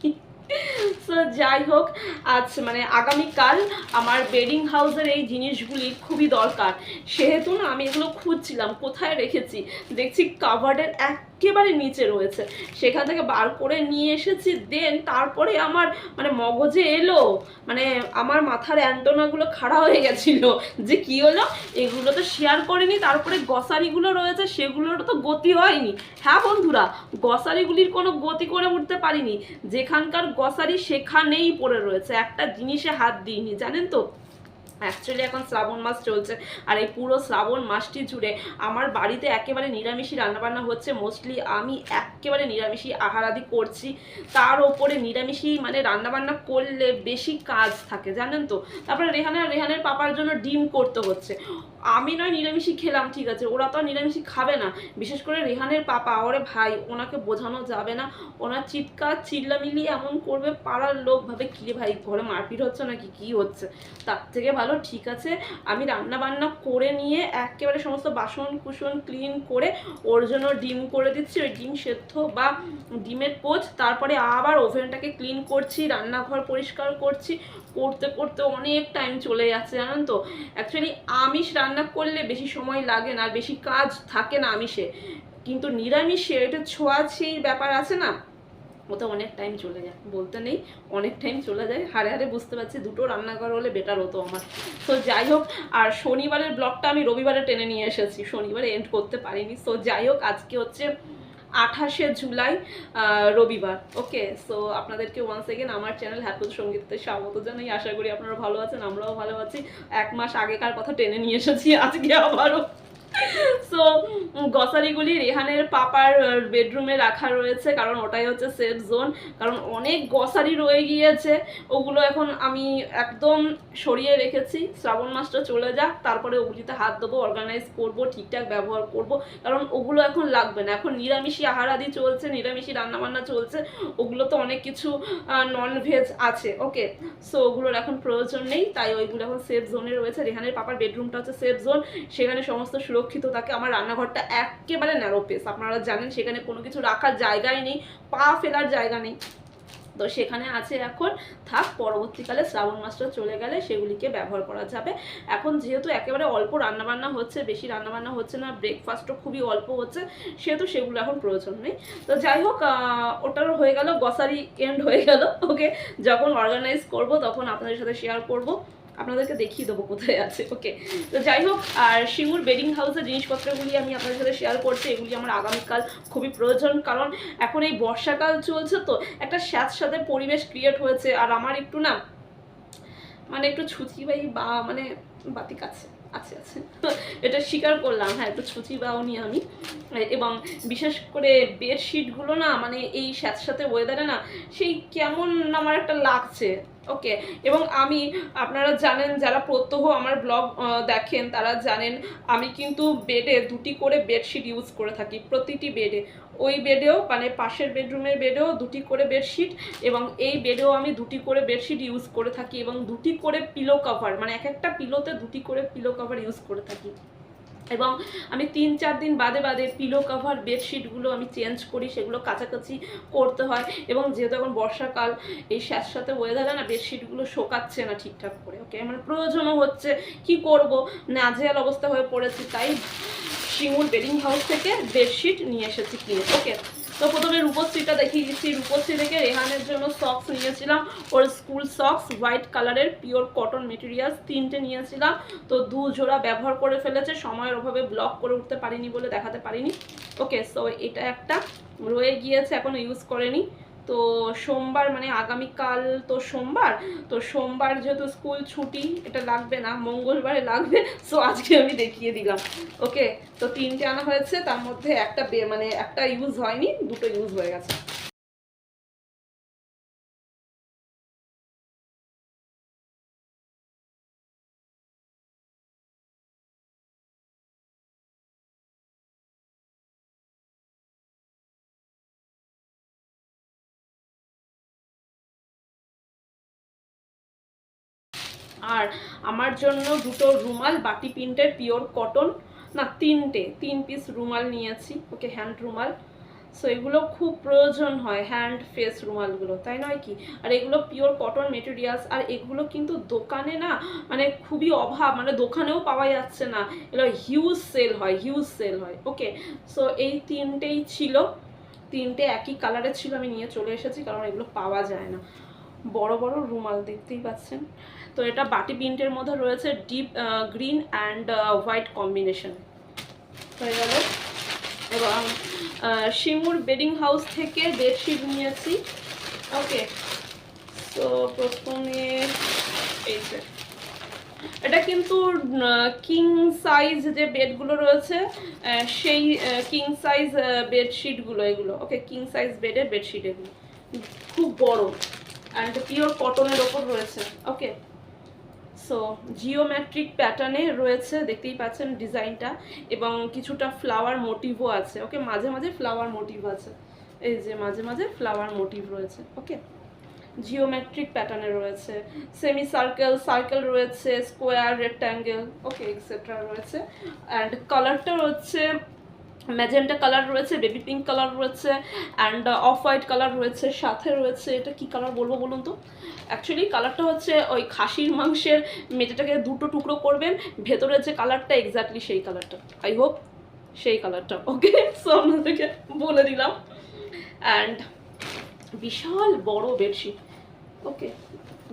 সো যাই হোক, আজ মানে আগামীকাল আমার বেডিং হাউসের এই জিনিসগুলি খুবই দরকার, সেহেতু না আমি এগুলো খুঁজছিলাম কোথায় রেখেছি, দেখছি কাভার্ডের একেবারে নিচে রয়েছে, সেখান থেকে বার করে নিয়ে এসেছি। দেন তারপরে আমার মানে মগজে এলো, মানে আমার মাথার অ্যান্টোনাগুলো খাড়া হয়ে গেছিল যে কি হলো, এগুলো তো শেয়ার করিনি, তারপরে গ্রসারিগুলো রয়েছে সেগুলোর তো গতি হয়নি। হ্যাঁ বন্ধুরা, গ্রসারিগুলির কোনো গতি করে উঠতে পারিনি, যেখানকার গ্রসারি সেখানেই পড়ে রয়েছে, একটা জিনিসে হাত দিইনি, জানেন তো। অ্যাকচুয়ালি এখন শ্রাবণ মাস চলছে, আর এই পুরো শ্রাবণ মাসটি জুড়ে আমার বাড়িতে একেবারে নিরামিষই রান্নাবান্না হচ্ছে, মোস্টলি আমি একেবারে নিরামিষই আহারাদি করছি, তার ওপরে নিরামিষই মানে রান্নাবান্না করলে বেশি কাজ থাকে, জানেন তো। তারপরে রেহানের পাপার জন্য ডিম করতে হচ্ছে, আমি নয় নিরামিষই খেলাম, ঠিক আছে, ওরা তো আর নিরামিষই খাবে না, বিশেষ করে রেহানের পাপা, ওরে ভাই, ওনাকে বোঝানো যাবে না, ওনার চিৎকার চিল্লামিলি এমন করবে, পাড়ার লোক ভাবে কি ভাই ঘরে মারপিট হচ্ছে নাকি কি হচ্ছে। তার থেকে ভালো ঠিক আছে আমি রান্না বান্না করে নিয়ে একেবারে সমস্ত বাসন কুসন ক্লিন করে ওর জন্য ডিম করে দিচ্ছি, ওই ডিম সেদ্ধ বা ডিমের পোচ, তারপরে আবার ওভেনটাকে ক্লিন করছি, রান্নাঘর পরিষ্কার করছি, করতে করতে অনেক টাইম চলে যাচ্ছে, জানেন তো। অ্যাকচুয়ালি আমিষ রান্না করলে বেশি সময় লাগে না, আর বেশি কাজ থাকে না আমিষে, কিন্তু নিরামিষে এটা ছোঁয়াছুঁয়ির ব্যাপার আছে না, ওতে অনেক টাইম চলে যায়, বলতে নেই অনেক টাইম চলে যায়। হারে হারে বুঝতে পারছি, দুটো রান্নাঘর হলে বেটার হতো আমার। তো যাই হোক, আর শনিবারের ব্লগটা আমি রবিবারে টেনে নিয়ে এসেছি, শনিবারে এন্ড করতে পারিনি। সো যাই হোক, আজকে হচ্ছে 28শে জুলাই, রবিবার। ওকে, সো আপনাদেরকে ওয়ান্স এগেন আমার চ্যানেল হ্যাপি সঙ্গীতে স্বাগত জানাই। আশা করি আপনারা ভালো আছেন, আমরাও ভালো আছি। 1 মাস আগেকার কথা টেনে নিয়ে এসেছি আজকে আবারও। সো গ্রসারিগুলি রেহানের পাপার বেডরুমে রাখা রয়েছে, কারণ ওটাই হচ্ছে সেফ জোন, কারণ অনেক গ্রসারি রয়ে গিয়েছে, ওগুলো এখন আমি একদম সরিয়ে রেখেছি। শ্রাবণ মাসটা চলে যাক, তারপরে ওগুলিতে হাত দেবো, অর্গানাইজ করব, ঠিকঠাক ব্যবহার করব, কারণ ওগুলো এখন লাগবে না। এখন নিরামিষই আহারাদি চলছে, নিরামিষই রান্নাবান্না চলছে, ওগুলো তো অনেক কিছু নন ভেজ আছে। ওকে, সো ওগুলোর এখন প্রয়োজন নেই, তাই ওইগুলো এখন সেফ জোনে রয়েছে। রেহানের পাপার বেডরুমটা হচ্ছে সেফ জোন, সেখানে সমস্ত সুরক্ষা সুরক্ষিত থাকে। আমার রান্নাঘরটা একেবারে ন্যারো পেস, আপনারা জানেন, সেখানে কোনো কিছু রাখার জায়গাই নেই, পা ফেলার জায়গা নেই। তো সেখানে আছে এখন, থাক, পরবর্তীকালে শ্রাবণ মাসটা চলে গেলে সেগুলিকে ব্যবহার করা যাবে। এখন যেহেতু একেবারে অল্প রান্নাবান্না হচ্ছে, বেশি রান্নাবান্না হচ্ছে না, ব্রেকফাস্টও খুবই অল্প হচ্ছে, সেহেতু সেগুলো এখন প্রয়োজন নেই। তো যাই হোক, ওটারও হয়ে গেল, গ্রসারি এন্ড হয়ে গেল। ওকে, যখন অর্গানাইজ করব তখন আপনাদের সাথে শেয়ার করব, আপনাদেরকে দেখিয়ে দেবো কোথায় আছে। ওকে, তো যাই হোক, আর শিমুর বেডিং হাউসের জিনিসপত্রগুলি আমি আপনাদের সাথে শেয়ার করছি। এগুলি আমার আগামীকাল খুবই প্রয়োজন, কারণ এখন এই বর্ষাকাল চলছে, তো একটা স্যাঁতস্যাঁতে পরিবেশ ক্রিয়েট হয়েছে। আর আমার একটু না, মানে একটু ছুচিবাই বা মানে বাতিক আছে আছে আছে এটা স্বীকার করলাম, হ্যাঁ, একটু ছুচি বাউনি আমি। এবং বিশেষ করে বেডশিটগুলো না, মানে এই স্যাঁতস্যাঁতে ওয়েদারে না সেই কেমন আমার একটা লাগছে। ওকে, এবং আমি, আপনারা জানেন, যারা প্রত্যহ আমার ব্লগ দেখেন তারা জানেন, আমি কিন্তু বেডে 2টি করে বেডশিট ইউজ করে থাকি, প্রতিটি বেডে। ওই বেডেও, মানে পাশের বেডরুমের বেডেও 2টি করে বেডশিট, এবং এই বেডেও আমি 2টি করে বেডশিট ইউজ করে থাকি, এবং 2টি করে পিলো কভার, মানে এক একটা পিলোতে 2টি করে পিলো কভার ইউজ করে থাকি। এবং আমি 3-4 দিন বাদে বাদে পিলো কভার বেডশিটগুলো আমি চেঞ্জ করি, সেগুলো কাছাকাছি করতে হয়। এবং যেহেতু এখন বর্ষাকাল, এই স্যাঁতস্যাঁতে ওয়েদারে না বেডশিটগুলো শোকাচ্ছে না ঠিকঠাক করে। ওকে, আমার প্রয়োজনও হচ্ছে, কি করব, নাজেহাল অবস্থা হয়ে পড়েছি, তাই শিমুর বেডিং হাউস থেকে বেডশিট নিয়ে এসেছি কিনে। ওকে, তো প্রথমে রূপশ্রীটা দেখিয়ে দিচ্ছি। রূপশ্রী থেকে রেহানের জন্য সক্স নিয়েছিলাম, ওর স্কুল সক্স, হোয়াইট কালারের পিওর কটন মেটেরিয়ালস, 3টে নিয়েছিলাম। তো 2 জোড়া ব্যবহার করে ফেলেছে, সময়ের অভাবে ব্লগ করে উঠতে পারিনি বলে দেখাতে পারিনি। ওকে, সো এটা একটা রয়ে গিয়েছে, এখনো ইউজ করেনি। তো সোমবার, মানে আগামীকাল তো সোমবার, তো সোমবার যেহেতু স্কুল ছুটি, এটা লাগবে না, মঙ্গলবারে লাগবে, সো আজকে আমি দেখিয়ে দিলাম। ওকে, তো 3টে আনা হয়েছে, তার মধ্যে একটা মানে একটা ইউজ হয়নি, 2টো ইউজ হয়ে গেছে। আর আমার জন্য 2টো রুমাল, বাটি প্রিন্টের পিওর কটন, না 3 পিস রুমাল নিয়েছি। ওকে, হ্যান্ড রুমাল। সো এগুলো খুব প্রয়োজন হয়, হ্যান্ড ফেস রুমালগুলো, তাই নয় কি? আর এগুলো পিওর কটন মেটেরিয়ালস, আর এগুলো কিন্তু দোকানে না, মানে খুবই অভাব, মানে দোকানেও পাওয়া যাচ্ছে না, এগুলো হিউজ সেল হয়, হিউজ সেল হয়। ওকে, সো এই 3টেই ছিল, 3টে একই কালারের ছিল, আমি নিয়ে চলে এসেছি, কারণ এগুলো পাওয়া যায় না। বড় বড় রুমাল দেখতেই পাচ্ছেন। তো এটা বাটি প্রিন্টের মধ্যে রয়েছে, deep green and white combination হয়ে গেল। এবং শিমুর বেডিং হাউস থেকে বেডশিট নিয়েছি। ওকে, তো প্রথমে এই যে, এটা কিন্তু কিং সাইজ যে বেডগুলো রয়েছে, সেই কিং সাইজ বেডশিটগুলো এগুলো। ওকে, কিং সাইজ বেডের বেডশিট এগুলো, খুব বড় অ্যান্ড পিওর কটনের ওপর রয়েছে। ওকে, সো জিওমেট্রিক প্যাটার্নে রয়েছে, দেখতেই পাচ্ছেন ডিজাইনটা, এবং কিছুটা ফ্লাওয়ার মোটিভও আছে। ওকে, মাঝে মাঝে ফ্লাওয়ার মোটিভ আছে, এই যে মাঝে মাঝে ফ্লাওয়ার মোটিভ রয়েছে। ওকে, জিওমেট্রিক প্যাটার্নে রয়েছে, সেমি সার্কেল, সার্কেল রয়েছে, স্কোয়ার, রেক্ট্যাঙ্গেল, ওকে, এক্সেট্রা রয়েছে। অ্যান্ড কালারটা হচ্ছে ম্যাজেন্টা কালার রয়েছে, বেবি পিঙ্ক কালার রয়েছে, অ্যান্ড অফ হোয়াইট কালার রয়েছে, সাথে রয়েছে, এটা কি কালার বলবো বলুন তো, অ্যাকচুয়ালি কালারটা হচ্ছে ওই খাসির মাংসের মেটেটাকে 2টো টুকরো করবেন, ভেতরের যে কালারটা এক্স্যাক্টলি সেই কালারটা, আই হোপ সেই কালারটা। ওকে, সো আপনাদেরকে বলে দিলাম। অ্যান্ড বিশাল বড় বেডশিট। ওকে,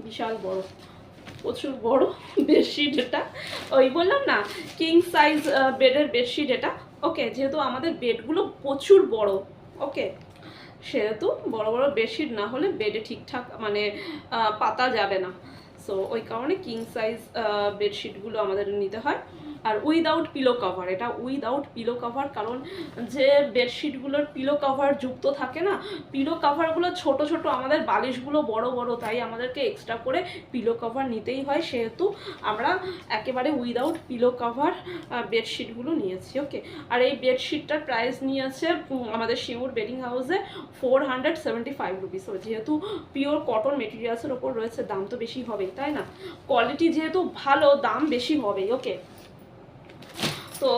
বিশাল বড়, প্রচুর বড় বেডশিট এটা, ওই বললাম না কিং সাইজ বেডের বেডশিট এটা। ওকে, যেহেতু আমাদের বেডগুলো প্রচুর বড়, ওকে, সেহেতু বড় বড় বেডশিট না হলে বেডে ঠিকঠাক মানে পাতা যাবে না, সো ওই কারণে কিং সাইজ বেডশিটগুলো আমাদের নিতে হয়। আর উইদাউট পিলো কভার, এটা উইদাউট পিলো কভার, কারণ যে বেডশিটগুলোর পিলো কভার যুক্ত থাকে না, পিলো কভারগুলো ছোট ছোট, আমাদের বালিশগুলো বড় বড়, তাই আমাদেরকে এক্সট্রা করে পিলো কভার নিতেই হয়, সেহেতু আমরা একেবারে উইদাউট পিলো কভার বেডশিটগুলো নিয়েছি। ওকে, আর এই বেডশিটটার প্রাইস নিয়েছে আমাদের শিমুর বেডিং হাউসে 475 রুপিস। যেহেতু পিওর কটন মেটেরিয়ালসের ওপর রয়েছে, দাম তো বেশি হবেই, তাই না? কোয়ালিটি যেহেতু ভালো, দাম বেশি হবেই। ওকে, তো সো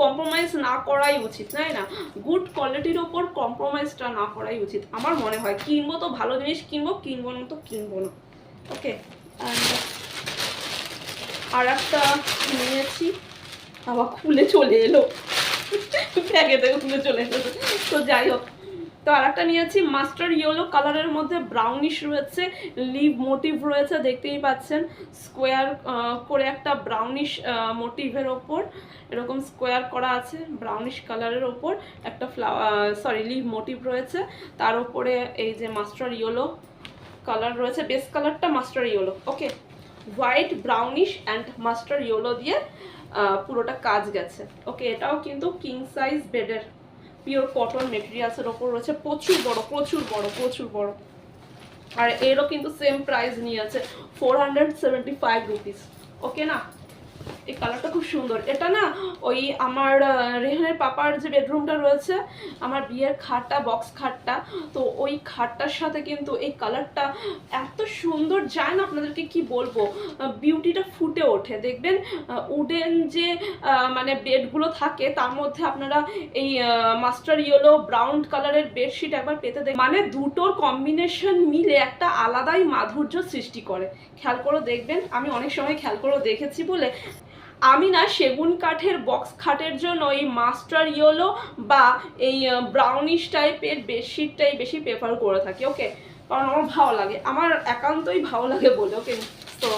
কম্প্রোমাইজ না করাই উচিত, তাই না? গুড কোয়ালিটির ওপর কম্প্রোমাইজটা না করাই উচিত আমার মনে হয়। কিনবো তো ভালো জিনিস কিনবো, কিনবো না তো কিনবো না। ওকে, আর একটা নিয়েছি, আবার খুলে চলে এলো, ব্যাগে থেকে খুলে চলে এলো। তো যাই হোক, তো আর একটা নিয়েছি মাস্টার ইয়েলো কালারের মধ্যে, ব্রাউনিশ রয়েছে, লিভ মোটিভ রয়েছে, দেখতেই পাচ্ছেন স্কোয়ার করে একটা ব্রাউনিশ মোটিভের ওপর এরকম স্কোয়ার করা আছে, ব্রাউনিশ কালারের ওপর একটা লিভ মোটিভ রয়েছে, তার উপরে এই যে মাস্টার ইয়েলো কালার রয়েছে, বেস কালারটা master yellow. Okay, white brownish and master yellow দিয়ে পুরোটা কাজ গেছে। ওকে, এটাও কিন্তু কিং সাইজ বেডের পিওর কটন মেটেরিয়ালসের ওপর রয়েছে, প্রচুর বড় প্রচুর বড় প্রচুর বড়। আর এরও কিন্তু সেম প্রাইস নিয়েছে 475 রুপিস। ওকে না, এই কালারটা খুব সুন্দর। এটা না ওই আমার রেহানের পাপার যে বেডরুমটা রয়েছে, আমার বিয়ের খাটটা, বক্স খাটটা, তো ওই খাটটার সাথে কিন্তু এই কালারটা এত সুন্দর যায় না, আপনাদেরকে কি বলবো, বিউটিটা ফুটে ওঠে। দেখবেন উডেন যে মানে বেডগুলো থাকে তার মধ্যে আপনারা এই মাস্টার ইয়েলো ব্রাউন কালারের বেডশিট একবার পেতে দেখ, মানে দুটোর কম্বিনেশন মিলে একটা আলাদাই মাধুর্য সৃষ্টি করে। খেয়াল করে দেখবেন, আমি অনেক সময় খেয়াল করে দেখেছি বলে আমি না সেগুন কাঠের বক্স খাটের জন্য এই মাস্টার ইয়েলো বা এই ব্রাউনিশ টাইপের বেডশিটটাই বেশি প্রেফার করে থাকি। ওকে, কারণ আমার ভালো লাগে, আমার একান্তই ভালো লাগে বলে। ওকে, তো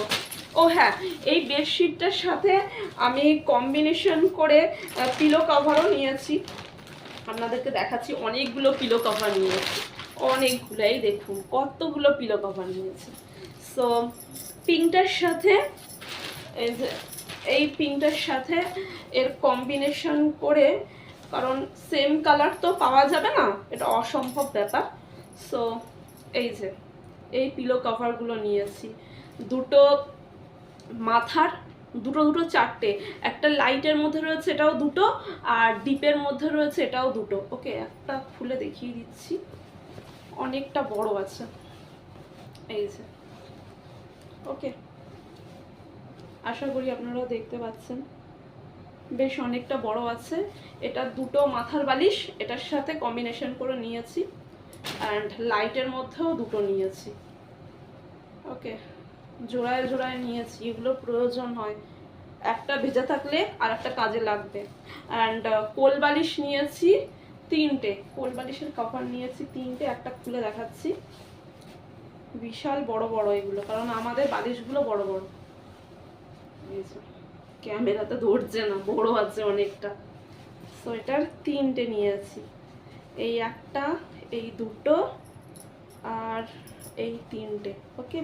ও হ্যাঁ, এই বেডশিটটার সাথে আমি কম্বিনেশন করে পিলো কভারও নিয়েছি, আপনাদেরকে দেখাচ্ছি। অনেকগুলো পিলো কভার নিয়েছি, অনেকগুলোই, দেখুন কতগুলো পিলো কভার নিয়েছি। সো পিঙ্কটার সাথে এই পিঙ্কটার সাথে এর কম্বিনেশন করে, কারণ সেম কালার তো পাওয়া যাবে না, এটা অসম্ভব ব্যাপার। সো এই যে এই পিলো কভারগুলো নিয়েছি, দুটো মাথার, দুটো দুটো চারটে, একটা লাইটের মধ্যে রয়েছে এটাও দুটো, আর ডিপের মধ্যে রয়েছে এটাও দুটো। ওকে, একটা খুলে দেখিয়ে দিচ্ছি, অনেকটা বড় আছে এই যে। ওকে, আশা করি আপনারাও দেখতে পাচ্ছেন, বেশ অনেকটা বড় আছে। এটা দুটো মাথার বালিশ এটার সাথে কম্বিনেশন করে নিয়েছি, অ্যান্ড লাইটের মধ্যেও দুটো নিয়েছি। ওকে, জোড়ায় জোড়ায় নিয়েছি, এগুলো প্রয়োজন হয়, একটা ভেজা থাকলে আর একটা কাজে লাগবে। অ্যান্ড কোল বালিশ নিয়েছি তিনটে, কোল বালিশের কভার নিয়েছি তিনটে, একটা খুলে দেখাচ্ছি। বিশাল বড় বড় এগুলো, কারণ আমাদের বালিশগুলো বড় বড়। ক্যামেরাতে ধরছে না, বড় আছে অনেকটা। সো এটার তিনটে নিয়েছি, এই একটা, এই দুটো, আর এই তিনটে। ওকে,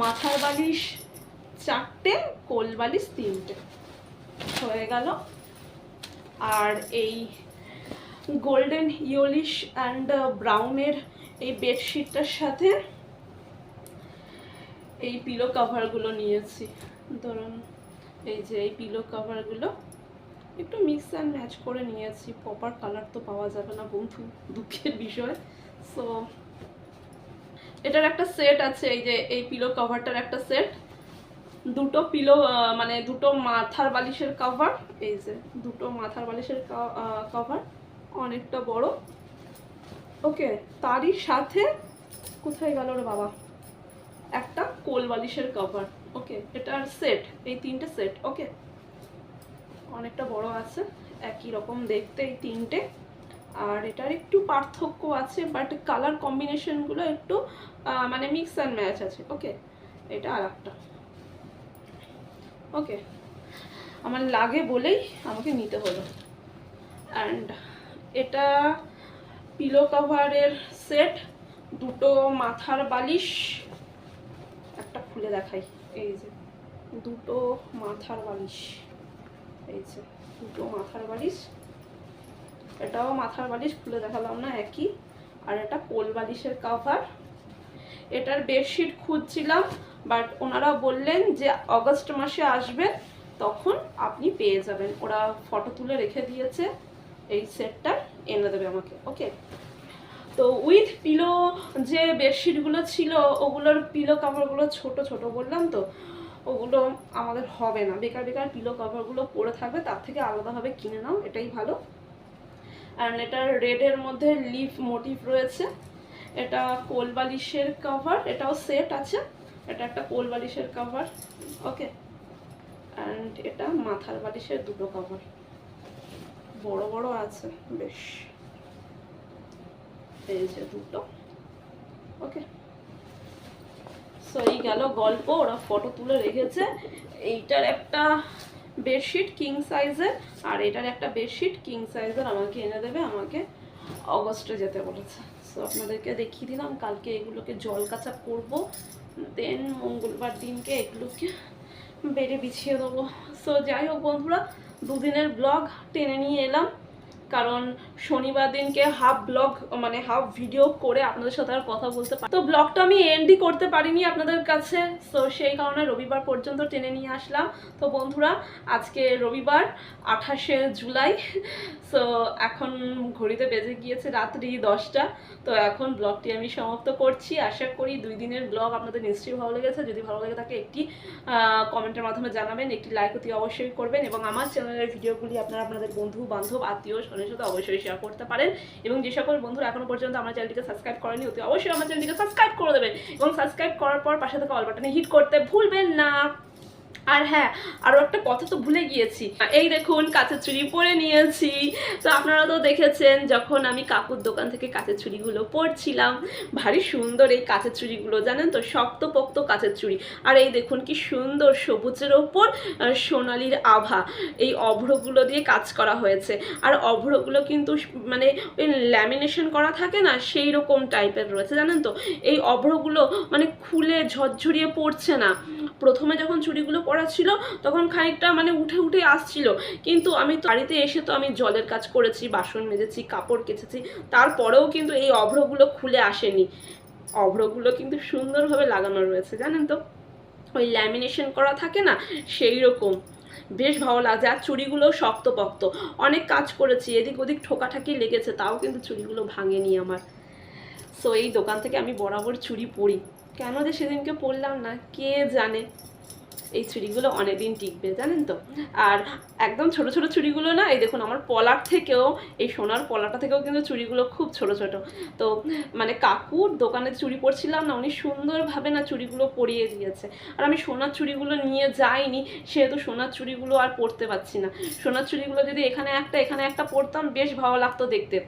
মাথার বালিশ চারটে, কোল বালিশ তিনটে, হয়ে গেল। আর এই গোল্ডেন ইয়েলিশ অ্যান্ড ব্রাউনের এই বেডশিটটার সাথে এই পিলো কভারগুলো নিয়েছি। ধরুন এই যে এই পিলো কভারগুলো একটু মিক্স অ্যান্ড ম্যাচ করে নিয়েছি, প্রপার কালার তো পাওয়া যাবে না বন্ধু, দুঃখের বিষয়। সো এটার একটা সেট আছে, এই যে এই পিলো কভারটার একটা সেট, দুটো পিলো মানে দুটো মাথার বালিশের কভার, এই যে দুটো মাথার বালিশের কভার, অনেকটা বড়। ওকে, তারই সাথে কোথায় গেল রে বাবা, একটা কোল বালিশের কভার। ওকে, এটার সেট, এই তিনটে সেট। ওকে, অনেকটা বড় আছে, একই রকম দেখতে এই তিনটে, আর এটার একটু পার্থক্য আছে, বাট কালার কম্বিনেশনগুলো একটু মানে মিক্স অ্যান্ড ম্যাচ আছে। ওকে, এটা আর একটা। ওকে, আমার লাগে বলেই আমাকে নিতে হলো। অ্যান্ড এটা পিলো কভারের সেট, দুটো মাথার বালিশ, একটা খুলে দেখাই, এই যে দুটো মাথার বালিশ, এই যে দুটো মাথার বালিশ, এটাও মাথার বালিশ, খুলে দেখালাম না, একই। আর এটা কোল বালিশের কভার। এটার বেডশিট খুঁজছিলাম, বাট ওনারা বললেন যে অগস্ট মাসে আসবেন তখন আপনি পেয়ে যাবেন, ওরা ফটো তুলে রেখে দিয়েছে, এই সেটটা এনে দেবে আমাকে। ওকে, তো উইথ পিলো যে বেডশিটগুলো ছিল ওগুলোর পিলো কভারগুলো ছোট ছোট বললাম তো, ওগুলো আমাদের হবে না, বেকার বেকার পিলো কভারগুলো পরে থাকবে, তার থেকে আলাদাভাবে কিনে নাও, এটাই ভালো। আর এটা রেডের মধ্যে লিফ মোটিভ রয়েছে, এটা কোল বালিশের কভার, এটাও সেট আছে, এটা একটা কোল বালিশের কভার, ওকে। অ্যান্ড এটা মাথার বালিশের দুটো কভার, বড় বড় আছে বেশ, এই যে দুটো, ওকে। সো এই গেল গল্প, ওরা ফটো তুলে রেখেছে। এইটার একটা বেডশিট কিং সাইজের, আর এটার একটা বেডশিট কিং সাইজের আমাকে এনে দেবে, আমাকে অগস্টে যেতে বলেছে। সো আপনাদেরকে দেখিয়ে দিলাম, কালকে এগুলোকে জল কাচা করবো, দেন মঙ্গলবার দিনকে এগুলোকে বেডে বিছিয়ে দেবো। সো যাই হোক বন্ধুরা, দুদিনের ব্লগ টেনে নিয়ে এলাম, কারণ শনিবার দিনকে হাফ ব্লগ মানে হাফ ভিডিও করে আপনাদের সাথে আর কথা বলতে পারি, তো ব্লগটা আমি এন্ডই করতে পারিনি আপনাদের কাছে। সো সেই কারণে রবিবার পর্যন্ত টেনে নিয়ে আসলাম। তো বন্ধুরা, আজকে রবিবার 28শে জুলাই। সো এখন ঘড়িতে বেজে গিয়েছে রাত্রি 10টা। তো এখন ব্লগটি আমি সমাপ্ত করছি। আশা করি 2 দিনের ব্লগ আপনাদের নিশ্চয়ই ভালো লেগেছে। যদি ভালো লেগে থাকে একটি কমেন্টের মাধ্যমে জানাবেন, একটি লাইক অতি অবশ্যই করবেন, এবং আমার চ্যানেলের ভিডিওগুলি আপনারা আপনাদের বন্ধু বান্ধব আত্মীয় স্বজনের সাথে অবশ্যই শেয়ার করতে পারেন। এবং যে সকল বন্ধুরা এখনো পর্যন্ত আমার চ্যানেলটিকে সাবস্ক্রাইব করেনি, অতি অবশ্যই আমার চ্যানেলটিকে সাবস্ক্রাইব করে দেবেন, এবং সাবস্ক্রাইব করার পর পাশে থাকা অল বাটনে হিট করতে ভুলবেন না। আর হ্যাঁ, আরও একটা কথা তো ভুলে গিয়েছি, এই দেখুন কাঁচের চুড়ি পরে নিয়েছি। তো আপনারা তো দেখেছেন যখন আমি কাকুর দোকান থেকে কাঁচের চুড়িগুলো পরছিলাম, ভারী সুন্দর এই কাঁচের চুড়িগুলো, জানেন তো, শক্তপোক্ত কাঁচের চুড়ি। আর এই দেখুন কি সুন্দর সবুজের ওপর সোনালির আভা, এই অভ্রগুলো দিয়ে কাজ করা হয়েছে। আর অভ্রগুলো কিন্তু মানে ওই ল্যামিনেশন করা থাকে না, সেই রকম টাইপের রয়েছে, জানেন তো। এই অভ্রগুলো মানে খুলে ঝরঝরিয়ে পড়ছে না। প্রথমে যখন চুড়িগুলো পরা ছিল তখন খানিকটা মানে উঠে উঠে আসছিল, কিন্তু আমি তো বাড়িতে এসে তো আমি জলের কাজ করেছি, বাসন মেজেছি, কাপড় কেচেছি, তারপরেও কিন্তু এই অভ্রগুলো খুলে আসেনি। অভ্রগুলো কিন্তু সুন্দরভাবে লাগানো রয়েছে, জানেন তো, ওই ল্যামিনেশন করা থাকে না, সেই রকম। বেশ ভালো লাগছে। আর চুড়িগুলো শক্তপোক্ত, অনেক কাজ করেছি, এদিক ওদিক ঠোকাঠাকি লেগেছে, তাও কিন্তু চুড়িগুলো ভাঙেনি আমার। সো এই দোকান থেকে আমি বরাবর চুড়ি পরি, কেন যে সেদিনকে পরলাম না কে জানে। এই চুড়িগুলো অনেকদিন টিকবে, জানেন তো। আর একদম ছোট ছোট চুড়িগুলো না, এই দেখুন আমার পলার থেকেও, এই সোনার পলাটা থেকেও কিন্তু চুড়িগুলো খুব ছোট ছোট। তো মানে কাকুর দোকানে চুড়ি পরছিলাম না, উনি সুন্দরভাবে না চুড়িগুলো পরিয়ে দিয়েছে। আর আমি সোনার চুড়িগুলো নিয়ে যাইনি, সেহেতু সোনার চুড়িগুলো আর পরতে পারছি না। সোনার চুড়িগুলো যদি এখানে একটা পরতাম, বেশ ভালো লাগতো দেখতে,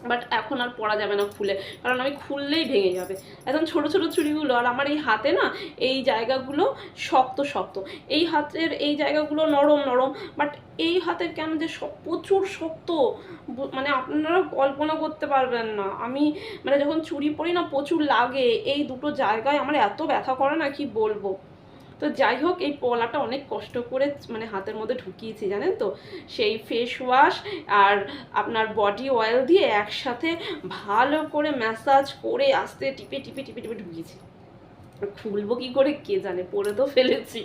বাট এখন আর পরা যাবে না খুলে, কারণ আমি খুললেই ভেঙে যাবে। একদম ছোট ছোট চুড়িগুলো, আর আমার এই হাতে না এই জায়গাগুলো শক্ত শক্ত, এই হাতের এই জায়গাগুলো নরম নরম, বাট এই হাতের কেন যে প্রচুর শক্ত, মানে আপনারা কল্পনা করতে পারবেন না। আমি মানে যখন চুড়ি পরি না প্রচুর লাগে, এই দুটো জায়গায় আমার এত ব্যথা করে না কি বলবো। তো যাই হোক, এই পলাটা অনেক কষ্ট করে মানে হাতের মধ্যে ঢুকিয়েছি, জানেন তো, সেই ফেস ওয়াশ আর আপনার বডি অয়েল দিয়ে একসাথে ভালো করে ম্যাসাজ করে আস্তে টিপে টিপে টিপে টিপে ঢুকিয়েছি। খুলবো কি করে কে জানে, পরে তো ফেলেছি।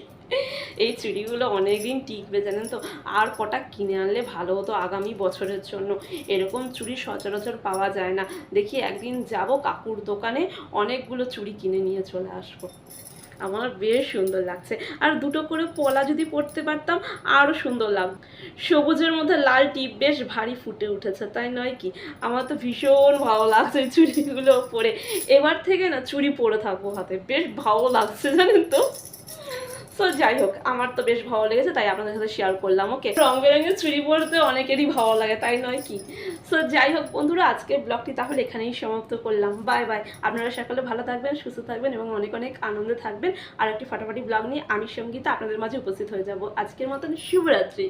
এই চুড়িগুলো অনেকদিন টিকবে, জানেন তো। আর কটা কিনে আনলে ভালো হতো আগামী বছরের জন্য, এরকম চুড়ি সচরাচর পাওয়া যায় না। দেখি একদিন যাব কাকুর দোকানে, অনেকগুলো চুড়ি কিনে নিয়ে চলে আসবো। আমার বেশ সুন্দর লাগছে। আর দুটো করে পলা যদি পরতে পারতাম আরও সুন্দর লাগতো। সবুজের মধ্যে লাল টিপ বেশ ভারী ফুটে উঠেছে, তাই নয় কি? আমার তো ভীষণ ভালো লাগছে চুড়িগুলো পরে। এবার থেকে না চুড়ি পরে থাকবো হাতে, বেশ ভালো লাগছে, জানেন তো। তো যাই হোক, আমার তো বেশ ভালো লেগেছে, তাই আপনাদের সাথে শেয়ার করলাম। ওকে, রং বেরঙের চুড়ি পরতে অনেকেরই ভালো লাগে, তাই নয় কি? সো যাই হোক বন্ধুরা, আজকের ব্লগটি তাহলে এখানেই সমাপ্ত করলাম। Bye bye. আপনারা সকলে ভালো থাকবেন, সুস্থ থাকবেন, এবং অনেক অনেক আনন্দে থাকবেন। আর একটি ফাটাফাটি ব্লগ নিয়ে আমি সঙ্গীতা আপনাদের মাঝে উপস্থিত হয়ে যাব। আজকের মতন শুভরাত্রি।